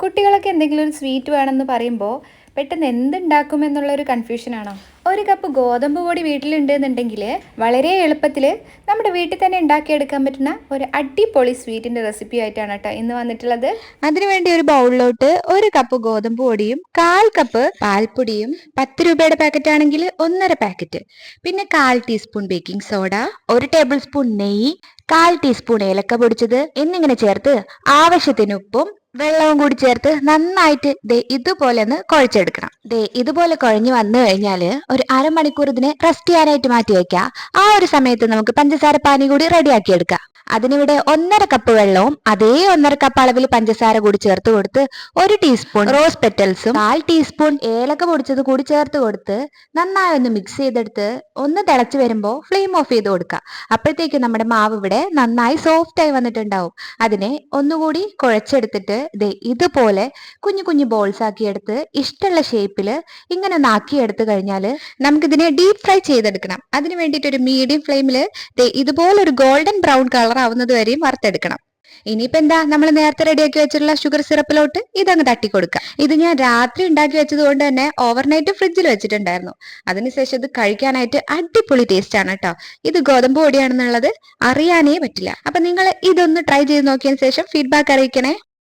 കുട്ടികളൊക്കെ എന്തെങ്കിലും ഒരു സ്വീറ്റ് വേണമെന്ന് പറയുമ്പോൾ പെട്ടെന്ന് എന്തുണ്ടാക്കും എന്നുള്ളൊരു കൺഫ്യൂഷനാണോ? ഒരു കപ്പ് ഗോതമ്പ് പൊടി വീട്ടിലുണ്ട് എന്നുണ്ടെങ്കിൽ വളരെ എളുപ്പത്തിൽ നമ്മുടെ വീട്ടിൽ തന്നെ ഉണ്ടാക്കിയെടുക്കാൻ പറ്റുന്ന ഒരു അടിപൊളി സ്വീറ്റിൻ്റെ റെസിപ്പി ആയിട്ടാണ് കേട്ടോ ഇന്ന് വന്നിട്ടുള്ളത്. അതിനുവേണ്ടി ഒരു ബൗളിലോട്ട് ഒരു കപ്പ് ഗോതമ്പ് പൊടിയും 1/4 കപ്പ് പാൽപ്പൊടിയും 10 രൂപയുടെ പാക്കറ്റ് ആണെങ്കിൽ 1.5 പാക്കറ്റ്, പിന്നെ 1/4 teaspoon baking soda, 1 table spoon നെയ്യ്, 1/4 ടീസ്പൂൺ ഏലക്ക പൊടിച്ചത് എന്നിങ്ങനെ ചേർത്ത് ആവശ്യത്തിന് ഉപ്പും വെള്ളവും കൂടി ചേർത്ത് നന്നായിട്ട് ഇതുപോലെ ഒന്ന് കുഴച്ചെടുക്കണം. ഇതുപോലെ കുഴഞ്ഞു വന്നു കഴിഞ്ഞാല് ഒരു അരമണിക്കൂർ ഇതിനെ റെസ്റ്റ് ചെയ്യാനായിട്ട് മാറ്റി വെക്കാം. ആ ഒരു സമയത്ത് നമുക്ക് പഞ്ചസാര പാനി കൂടി റെഡിയാക്കി എടുക്കാം. അതിനിവിടെ 1.5 കപ്പ് വെള്ളവും അതേ 1.5 കപ്പ് അളവിൽ പഞ്ചസാര കൂടി ചേർത്ത് കൊടുത്ത് 1 ടീസ്പൂൺ റോസ് പെറ്റൽസും 1/4 ടീസ്പൂൺ ഏലക്ക പൊടിച്ചത് കൂടി ചേർത്ത് കൊടുത്ത് നന്നായി ഒന്ന് മിക്സ് ചെയ്തെടുത്ത് ഒന്ന് തിളച്ച് വരുമ്പോൾ ഫ്ലെയിം ഓഫ് ചെയ്ത് കൊടുക്കുക. അപ്പോഴത്തേക്ക് നമ്മുടെ മാവ് ഇവിടെ നന്നായി സോഫ്റ്റ് ആയി വന്നിട്ടുണ്ടാവും. അതിനെ ഒന്നുകൂടി കുഴച്ചെടുത്തിട്ട് ഇതുപോലെ കുഞ്ഞു കുഞ്ഞു ബോൾസ് ആക്കി എടുത്ത് ഇഷ്ടമുള്ള ഷേപ്പിൽ ഇങ്ങനെ ഒന്ന് ആക്കിയെടുത്ത് കഴിഞ്ഞാൽ നമുക്കിതിനെ ഡീപ് ഫ്രൈ ചെയ്തെടുക്കണം. അതിന് വേണ്ടിയിട്ട് ഒരു മീഡിയം ഫ്ലെയിമിൽ ഇതുപോലെ ഒരു ഗോൾഡൻ ബ്രൗൺ കളർ ആവുന്നത് വരെയും വറുത്തെടുക്കണം. ഇനിയിപ്പോ എന്താ, നമ്മൾ നേരത്തെ റെഡിയാക്കി വെച്ചിട്ടുള്ള ഷുഗർ സിറപ്പിലോട്ട് ഇതങ്ങ് തട്ടി കൊടുക്കുക. ഇത് ഞാൻ രാത്രി ഉണ്ടാക്കി വെച്ചത് കൊണ്ട് തന്നെ ഓവർനൈറ്റ് ഫ്രിഡ്ജിൽ വെച്ചിട്ടുണ്ടായിരുന്നു. അതിനുശേഷം ഇത് കഴിക്കാനായിട്ട് അടിപൊളി ടേസ്റ്റ് ആണ് കേട്ടോ. ഇത് ഗോതമ്പ് പൊടിയാണെന്നുള്ളത് അറിയാനേ പറ്റില്ല. അപ്പൊ നിങ്ങൾ ഇതൊന്ന് ട്രൈ ചെയ്ത് നോക്കിയതിന് ശേഷം ഫീഡ്ബാക്ക് അറിയിക്കണേ.